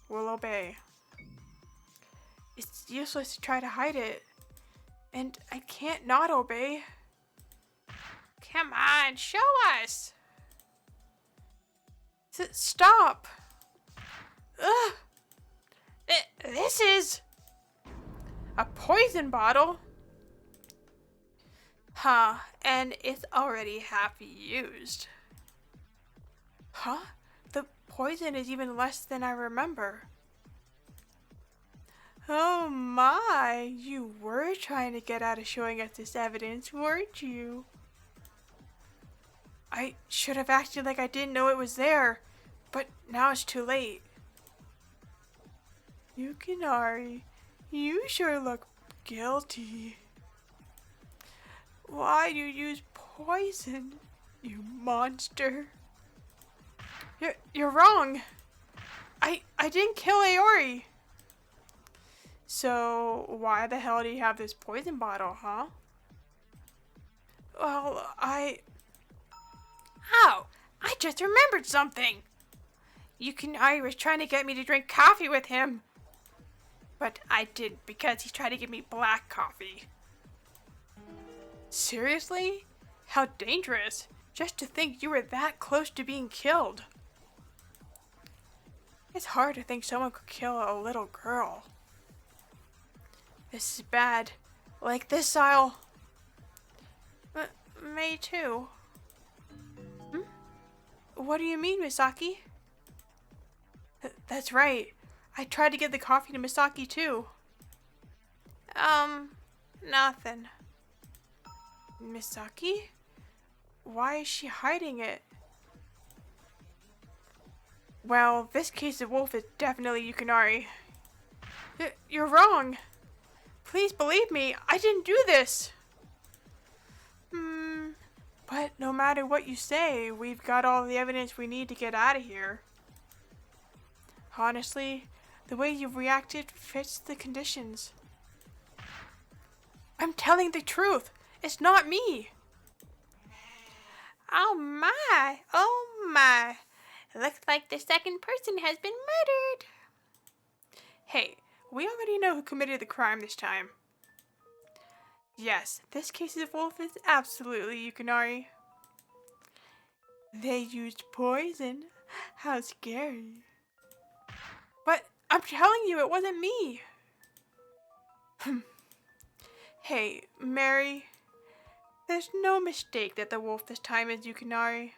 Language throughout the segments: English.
will obey. It's useless to try to hide it. And I can't not obey. Come on, show us! Stop! Ugh! This is a poison bottle. Huh, and it's already half used. Huh? The poison is even less than I remember. Oh my, you were trying to get out of showing us this evidence, weren't you? I should have acted like I didn't know it was there, but now it's too late. Yukinari, you sure look guilty. Why do you use poison, you monster? You're wrong. I didn't kill Aori. So why the hell do you have this poison bottle, huh? Well, Ow! I just remembered something! Yukinari was trying to get me to drink coffee with him. But I didn't because he tried to give me black coffee. Seriously? How dangerous. Just to think you were that close to being killed. It's hard to think someone could kill a little girl. This is bad. Like this, I'll... May too. What do you mean, Misaki? That's right. I tried to give the coffee to Misaki too. Nothing. Misaki? Why is she hiding it? Well, this case of wolf is definitely Yukinari. You're wrong. Please believe me, I didn't do this. But no matter what you say, we've got all the evidence we need to get out of here. Honestly, the way you've reacted fits the conditions. I'm telling the truth. It's not me. Oh my. Looks like the second person has been murdered. Hey, we already know who committed the crime this time. Yes, this case of wolf is absolutely Yukinari. They used poison. How scary. But I'm telling you, it wasn't me. Hey, Mary. There's no mistake that the wolf this time is Yukinari.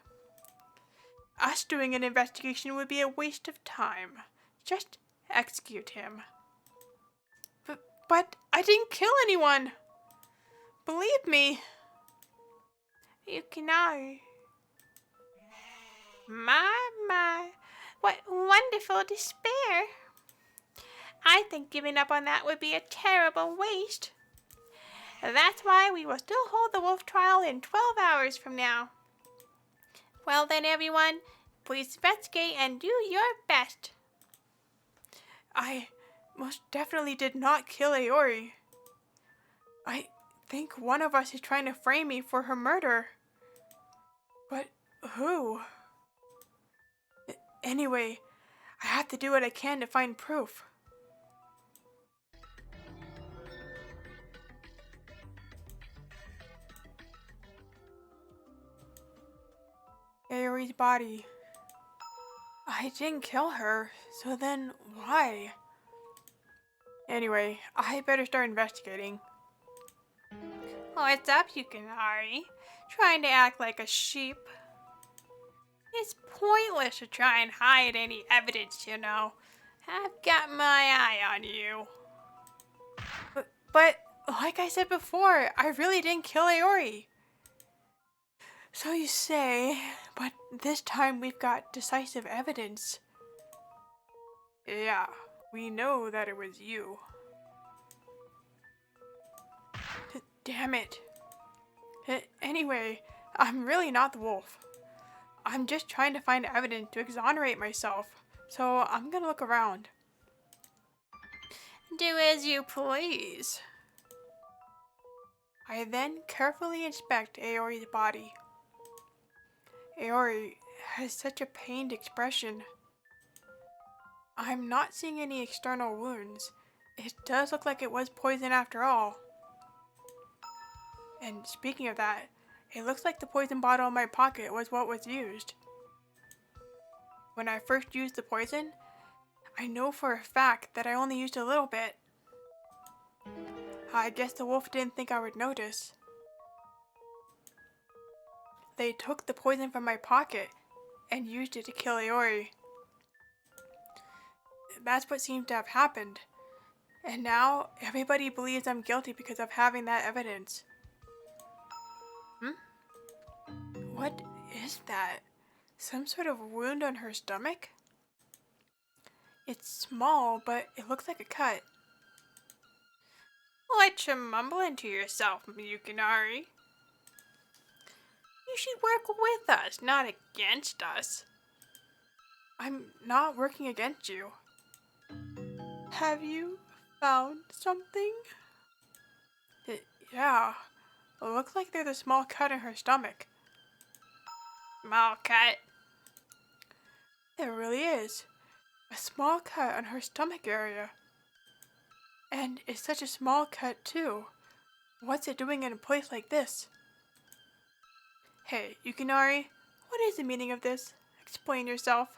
Us doing an investigation would be a waste of time. Just execute him. But I didn't kill anyone. Believe me. Yukinari. My. What wonderful despair. I think giving up on that would be a terrible waste. That's why we will still hold the wolf trial in 12 hours from now. Well then, everyone, please investigate and do your best. I most definitely did not kill Aori. I think one of us is trying to frame me for her murder. But who? Anyway, I have to do what I can to find proof. Aori's body. I didn't kill her, so then why? Anyway, I better start investigating. What's up, Yukinari? Trying to act like a sheep? It's pointless to try and hide any evidence, you know. I've got my eye on you. But like I said before, I really didn't kill Aori. So you say, but this time we've got decisive evidence. Yeah, we know that it was you. Damn it. Anyway, I'm really not the wolf. I'm just trying to find evidence to exonerate myself, so I'm gonna look around. Do as you please. I then carefully inspect Aori's body. Aori has such a pained expression. I'm not seeing any external wounds. It does look like it was poison after all. And speaking of that, it looks like the poison bottle in my pocket was what was used. When I first used the poison, I know for a fact that I only used a little bit. I guess the wolf didn't think I would notice. They took the poison from my pocket and used it to kill Aori. That's what seems to have happened. And now everybody believes I'm guilty because of having that evidence. What is that? Some sort of wound on her stomach? It's small, but it looks like a cut. What you mumbling to yourself, Yukinari? You should work with us, not against us. I'm not working against you. Have you found something? Yeah. It looks like there's a small cut in her stomach. Small cut? There really is. A small cut on her stomach area. And it's such a small cut, too. What's it doing in a place like this? Hey, Yukinari, what is the meaning of this? Explain yourself.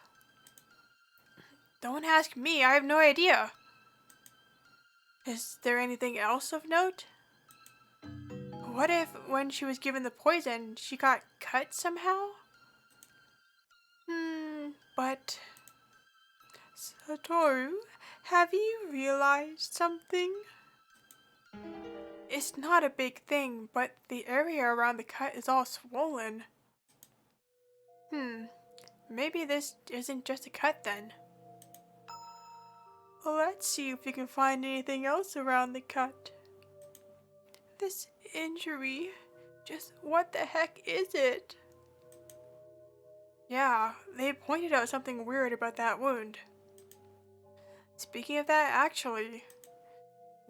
Don't ask me, I have no idea. Is there anything else of note? What if, when she was given the poison, she got cut somehow? But... Satoru, have you realized something? It's not a big thing, but the area around the cut is all swollen. Maybe this isn't just a cut then. Well, let's see if we can find anything else around the cut. This injury, just what the heck is it? Yeah, they pointed out something weird about that wound. Speaking of that, actually,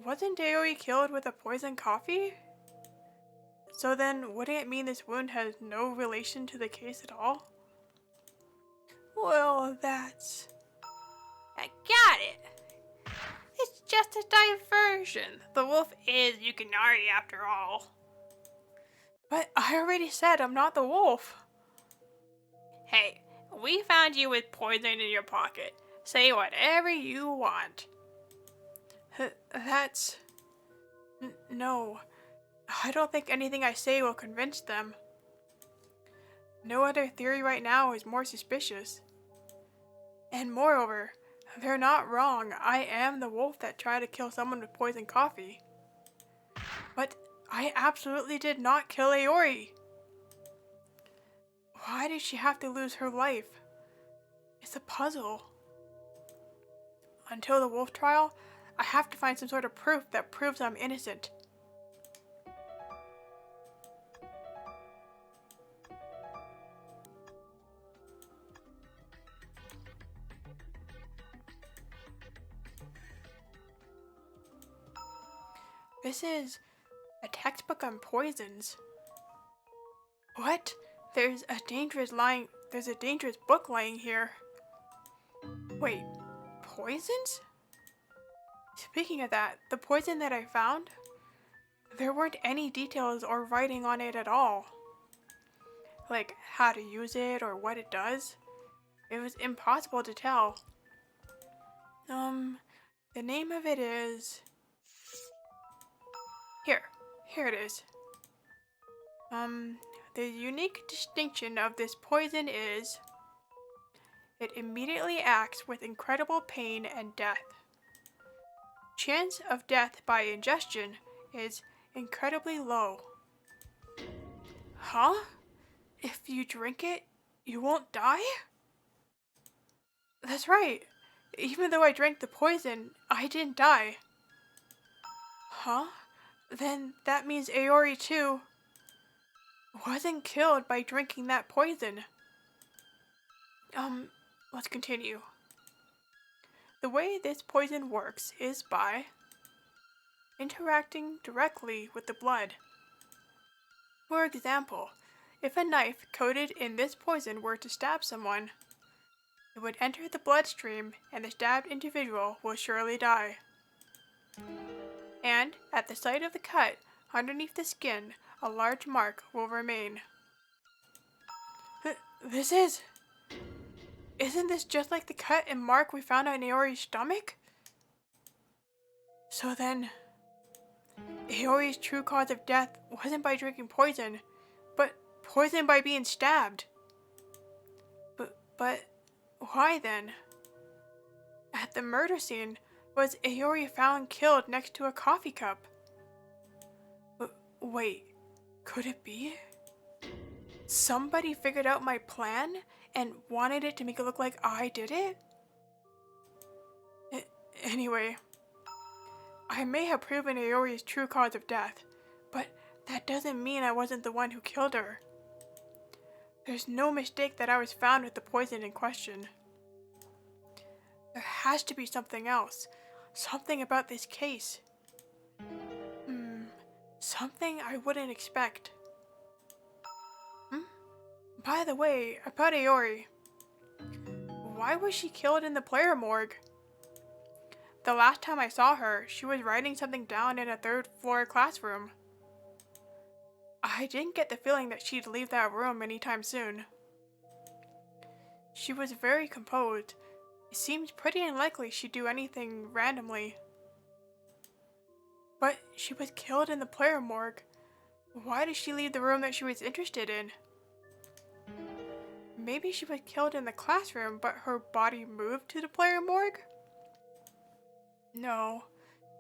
wasn't Aoi killed with a poison coffee? So then, wouldn't it mean this wound has no relation to the case at all? Well, that's... I got it. It's just a diversion. The wolf is Yukinari after all. But I already said I'm not the wolf. Hey, we found you with poison in your pocket. Say whatever you want. That's... No. I don't think anything I say will convince them. No other theory right now is more suspicious. And moreover, they're not wrong. I am the wolf that tried to kill someone with poison coffee. But I absolutely did not kill Aori. Why did she have to lose her life? It's a puzzle. Until the wolf trial, I have to find some sort of proof that proves I'm innocent. This is a textbook on poisons. What? There's a dangerous book lying here. Wait, poisons? Speaking of that, the poison that I found, there weren't any details or writing on it at all. Like how to use it or what it does. It was impossible to tell. The name of it is... Here it is. The unique distinction of this poison is it immediately acts with incredible pain and death. Chance of death by ingestion is incredibly low. Huh? If you drink it, you won't die? That's right. Even though I drank the poison, I didn't die. Huh? Then that means Aori too wasn't killed by drinking that poison. Let's continue. The way this poison works is by interacting directly with the blood. For example, if a knife coated in this poison were to stab someone, It would enter the bloodstream, and the stabbed individual will surely die. And, at the site of the cut, underneath the skin, a large mark will remain. Isn't this just like the cut and mark we found on Aori's stomach? So then, Aori's true cause of death wasn't by drinking poison, but poisoned by being stabbed. But why then? At the murder scene, was Aori found killed next to a coffee cup? Wait, could it be? Somebody figured out my plan and wanted it to make it look like I did it? Anyway, I may have proven Aori's true cause of death, but that doesn't mean I wasn't the one who killed her. There's no mistake that I was found with the poison in question. There has to be something else. Something about this case. Something I wouldn't expect. By the way, about Aori. Why was she killed in the player morgue? The last time I saw her, she was writing something down in a third-floor classroom. I didn't get the feeling that she'd leave that room anytime soon. She was very composed. It seemed pretty unlikely she'd do anything randomly. But she was killed in the player morgue. Why did she leave the room that she was interested in? Maybe she was killed in the classroom, but her body moved to the player morgue? No,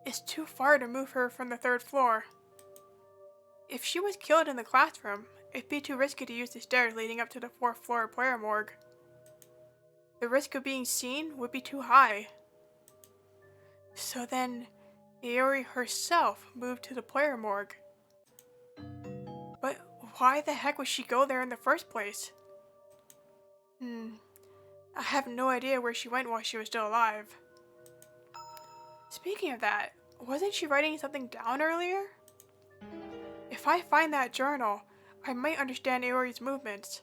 it's too far to move her from the third floor. If she was killed in the classroom, it'd be too risky to use the stairs leading up to the fourth floor player morgue. The risk of being seen would be too high. So then, Aori herself moved to the player morgue. But why the heck would she go there in the first place? I have no idea where she went while she was still alive. Speaking of that, wasn't she writing something down earlier? If I find that journal, I might understand Aori's movements.